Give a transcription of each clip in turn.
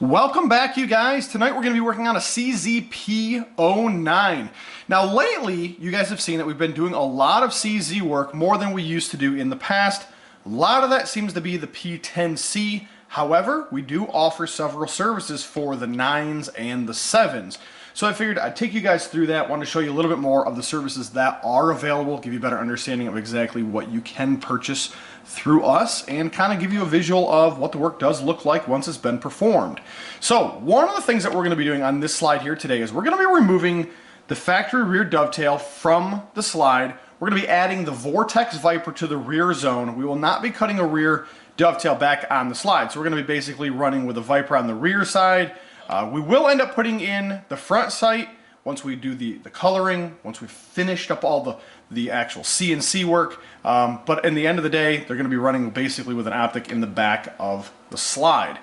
Welcome back, you guys. Tonight we're going to be working on a P09. Now lately, you guys have seen that we've been doing a lot of CZ work, more than we used to do in the past. A lot of that seems to be the P10C. However, we do offer several services for the 9s and the 7s. So I figured I'd take you guys through that. Want to show you a little bit more of the services that are available, give you a better understanding of exactly what you can purchase through us, and kind of give you a visual of what the work does look like once it's been performed. So one of the things that we're going to be doing on this slide here today is we're going to be removing the factory rear dovetail from the slide. We're going to be adding the Vortex Viper to the rear zone. We will not be cutting a rear dovetail back on the slide. So we're going to be basically running with a Viper on the rear side. We will end up putting in the front sight once we do the coloring, once we've finished up all the actual CNC work. But in the end of the day, they're going to be running basically with an Optic in the back of the slide.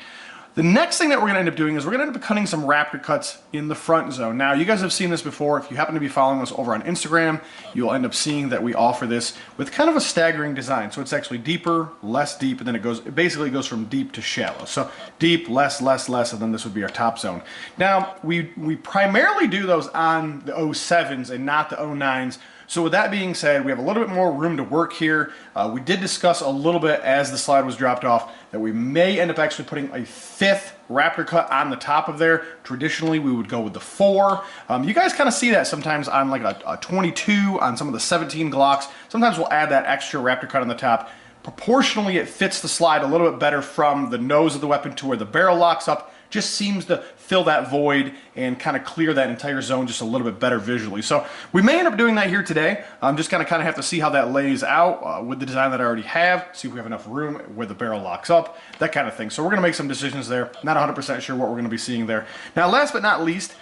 The next thing that we're going to end up doing is we're going to end up cutting some Raptor cuts in the front zone. Now, you guys have seen this before. If you happen to be following us over on Instagram, you'll end up seeing that we offer this with kind of a staggering design. So it's actually deeper, less deep, and then it basically goes from deep to shallow. So deep, less, and then this would be our top zone. Now, we primarily do those on the 07s and not the 09s. So with that being said, we have a little bit more room to work here. We did discuss a little bit as the slide was dropped off that we may end up actually putting a 5th Raptor cut on the top of there. Traditionally, we would go with the 4. You guys kind of see that sometimes on like a 22, on some of the 17 Glocks. Sometimes we'll add that extra Raptor cut on the top. Proportionally, it fits the slide a little bit better from the nose of the weapon to where the barrel locks up. Just seems to fill that void and kind of clear that entire zone just a little bit better visually. So we may end up doing that here today. I'm just gonna kind of have to see how that lays out with the design that I already have, see if we have enough room where the barrel locks up, that kind of thing. So we're gonna make some decisions there. Not 100% sure what we're gonna be seeing there. Now, last but not least,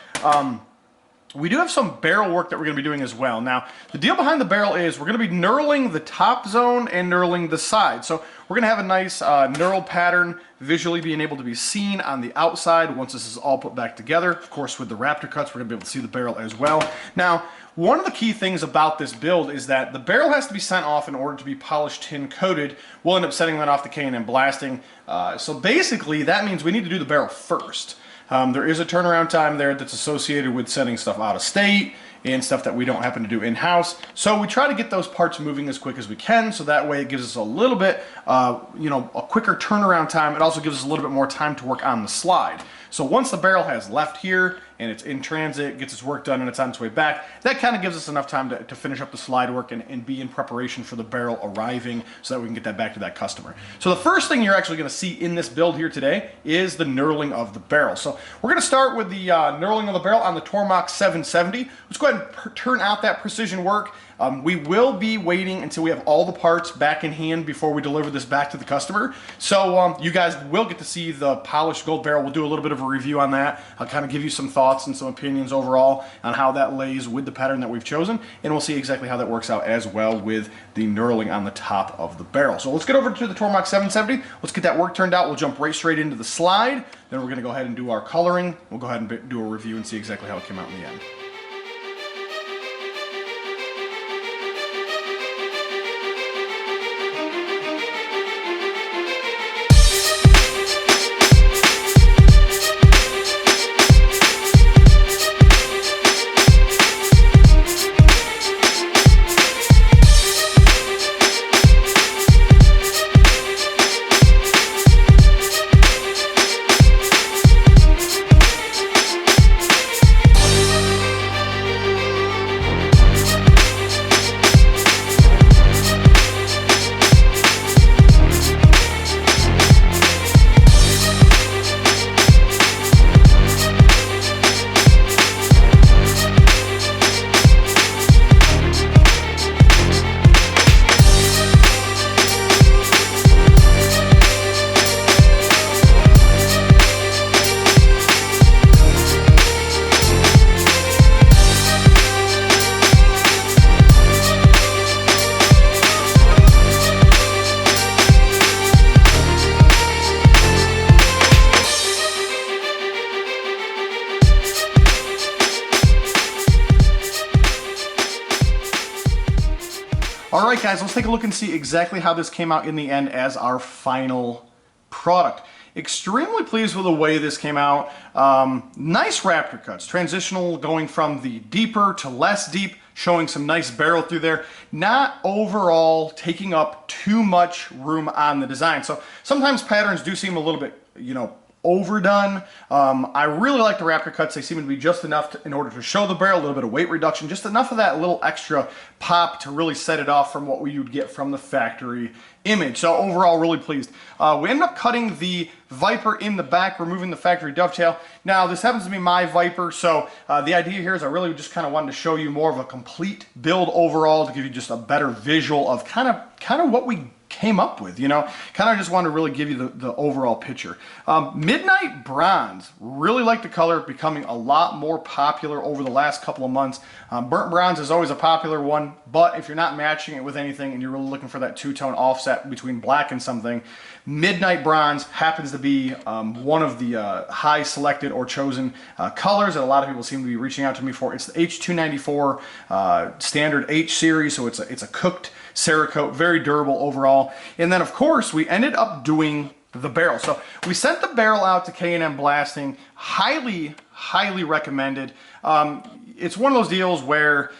we do have some barrel work that we're going to be doing as well. Now, the deal behind the barrel is we're going to be knurling the top zone and knurling the side. So we're going to have a nice knurled pattern visually being able to be seen on the outside once this is all put back together. Of course, with the Raptor cuts, we're going to be able to see the barrel as well. Now, one of the key things about this build is that the barrel has to be sent off in order to be polished tin coated. We'll end up setting that off the cane and blasting. So basically, that means we need to do the barrel first. There is a turnaround time there that's associated with sending stuff out of state and stuff that we don't happen to do in-house. So we try to get those parts moving as quick as we can, so that way it gives us a little bit, a quicker turnaround time. It also gives us a little bit more time to work on the slide. So once the barrel has left here and it's in transit, gets its work done and it's on its way back, that kind of gives us enough time to finish up the slide work and be in preparation for the barrel arriving so that we can get that back to that customer. So the first thing you're actually going to see in this build here today is the knurling of the barrel. So we're going to start with the knurling of the barrel on the Tormach 770. Let's go ahead and turn out that precision work. We will be waiting until we have all the parts back in hand before we deliver this back to the customer. So you guys will get to see the polished gold barrel. We'll do a little bit of a review on that. I'll kind of give you some thoughts and some opinions overall on how that lays with the pattern that we've chosen, and we'll see exactly how that works out as well with the knurling on the top of the barrel. So let's get over to the Tormach 770. Let's get that work turned out. We'll jump right straight into the slide. Then we're going to go ahead and do our coloring. We'll go ahead and do a review and see exactly how it came out in the end. Alright guys, let's take a look and see exactly how this came out in the end as our final product. extremely pleased with the way this came out. Nice Raptor cuts, transitional going from the deeper to less deep, showing some nice barrel through there, not overall taking up too much room on the design. So sometimes patterns do seem a little bit, you know, overdone. I really like the Raptor cuts. They seem to be just enough in order to show the barrel, a little bit of weight reduction, just enough of that little extra pop to really set it off from what you'd get from the factory image. So overall, really pleased. We ended up cutting the Viper in the back, removing the factory dovetail. Now, this happens to be my Viper, so the idea here is I really just kind of wanted to show you more of a complete build overall to give you just a better visual of kind of what we came up with, you know, kind of just wanted to really give you the overall picture. Midnight Bronze, really like the color, becoming a lot more popular over the last couple of months. Burnt Bronze is always a popular one, but if you're not matching it with anything and you're really looking for that two-tone offset between black and something, Midnight Bronze happens to be one of the high selected or chosen colors that a lot of people seem to be reaching out to me for. It's the H294 standard H series, so it's a cooked Cerakote, very durable overall. And then of course we ended up doing the barrel. So we sent the barrel out to K&M Blasting, highly recommended. It's one of those deals where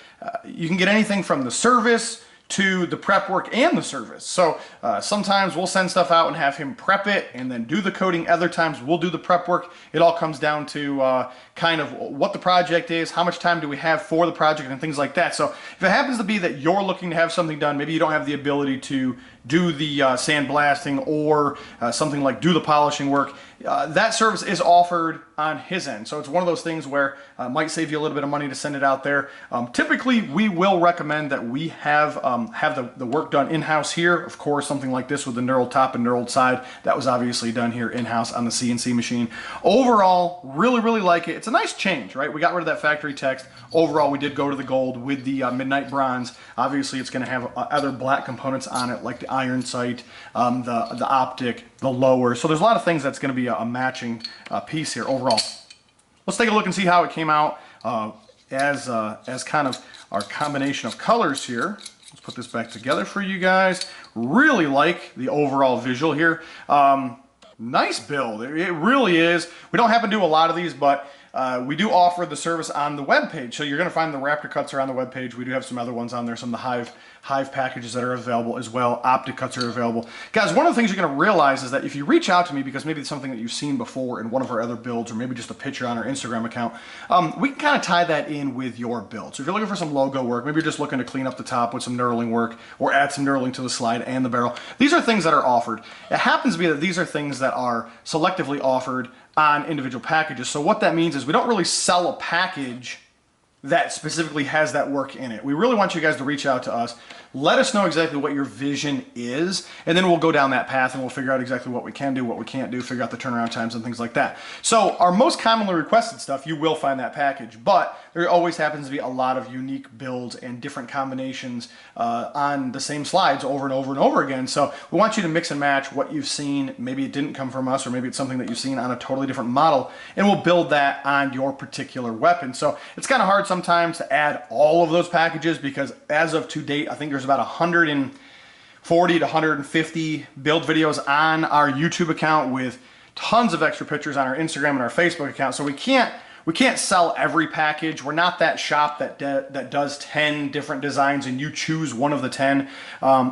you can get anything from the service to the prep work and the service. So sometimes we'll send stuff out and have him prep it and then do the coating. Other times we'll do the prep work. It all comes down to kind of what the project is, how much time do we have for the project, and things like that. So if it happens to be that you're looking to have something done, maybe you don't have the ability to do the sandblasting or something like do the polishing work, that service is offered on his end. So it's one of those things where it might save you a little bit of money to send it out there. Typically, we will recommend that we have the work done in-house here. Of course, something like this with the knurled top and knurled side, that was obviously done here in-house on the CNC machine. Overall, really like it. It's a nice change, right? We got rid of that factory text. Overall, we did go to the gold with the Midnight Bronze. Obviously, it's going to have other black components on it, like the iron sight, the optic, the lower. So there's a lot of things that's going to be a matching piece here overall. Let's take a look and see how it came out as kind of our combination of colors here. Let's put this back together for you guys. Really like the overall visual here. Nice build. It really is. We don't happen to do a lot of these, but we do offer the service on the webpage. So you're going to find the Raptor cuts are on the webpage. We do have some other ones on there, some of the Hive packages that are available as well. Optic cuts are available. Guys, one of the things you're going to realize is that if you reach out to me, because maybe it's something that you've seen before in one of our other builds, or maybe just a picture on our Instagram account, we can kind of tie that in with your build. So if you're looking for some logo work, maybe you're just looking to clean up the top with some knurling work, or add some knurling to the slide and the barrel, these are things that are offered. It happens to be that these are things that are selectively offered on individual packages. So what that means is we don't really sell a package that specifically has that work in it. We really want you guys to reach out to us. Let us know exactly what your vision is, and then we'll go down that path and we'll figure out exactly what we can do, what we can't do, figure out the turnaround times and things like that. So our most commonly requested stuff, you will find that package, but there always happens to be a lot of unique builds and different combinations on the same slides over and over and over again. So we want you to mix and match what you've seen. Maybe it didn't come from us, or maybe it's something that you've seen on a totally different model, and we'll build that on your particular weapon. So it's kind of hard sometimes to add all of those packages, because as of to date, I think there's about 140 to 150 build videos on our YouTube account, with tons of extra pictures on our Instagram and our Facebook account. So we can't sell every package. We're not that shop that does 10 different designs and you choose one of the 10.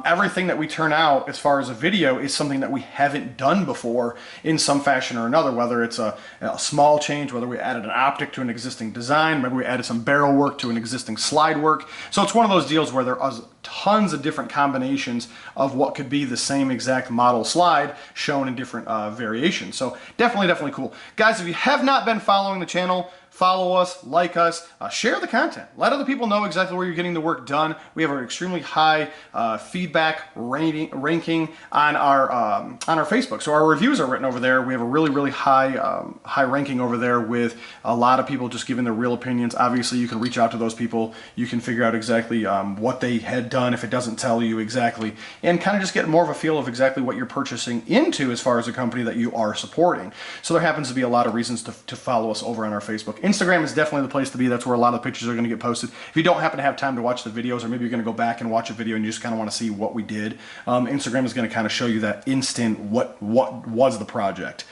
Everything that we turn out as far as a video is something that we haven't done before in some fashion or another, whether it's a small change, whether we added an optic to an existing design, maybe we added some barrel work to an existing slide work. So it's one of those deals where there are tons of different combinations of what could be the same exact model slide shown in different variations. So definitely cool. Guys, if you have not been following the channel, follow us, like us, share the content. Let other people know exactly where you're getting the work done. We have an extremely high feedback ranking on our Facebook. So our reviews are written over there. We have a really high ranking over there, with a lot of people just giving their real opinions. Obviously, you can reach out to those people. You can figure out exactly what they had done if it doesn't tell you exactly, and kind of just get more of a feel of exactly what you're purchasing into as far as a company that you are supporting. So there happens to be a lot of reasons to follow us over on our Facebook Instagram is definitely the place to be. That's where a lot of the pictures are going to get posted. If you don't happen to have time to watch the videos, or maybe you're going to go back and watch a video and you just kind of want to see what we did, Instagram is going to kind of show you that instant what was the project.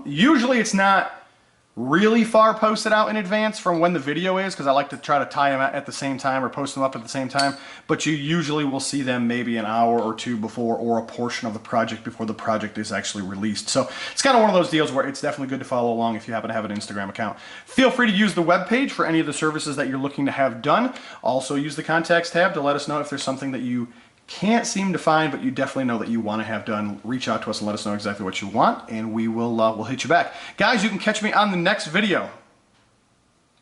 Usually it's not really far posted out in advance from when the video is, because I like to try to tie them at the same time or post them up at the same time, but you usually will see them maybe an hour or two before, or a portion of the project before the project is actually released. So it's kind of one of those deals where it's definitely good to follow along if you happen to have an Instagram account. Feel free to use the webpage for any of the services that you're looking to have done. Also use the contacts tab to let us know if there's something that you can't seem to find, but you definitely know that you want to have done. Reach out to us and let us know exactly what you want, and we'll hit you back. Guys, you can catch me on the next video.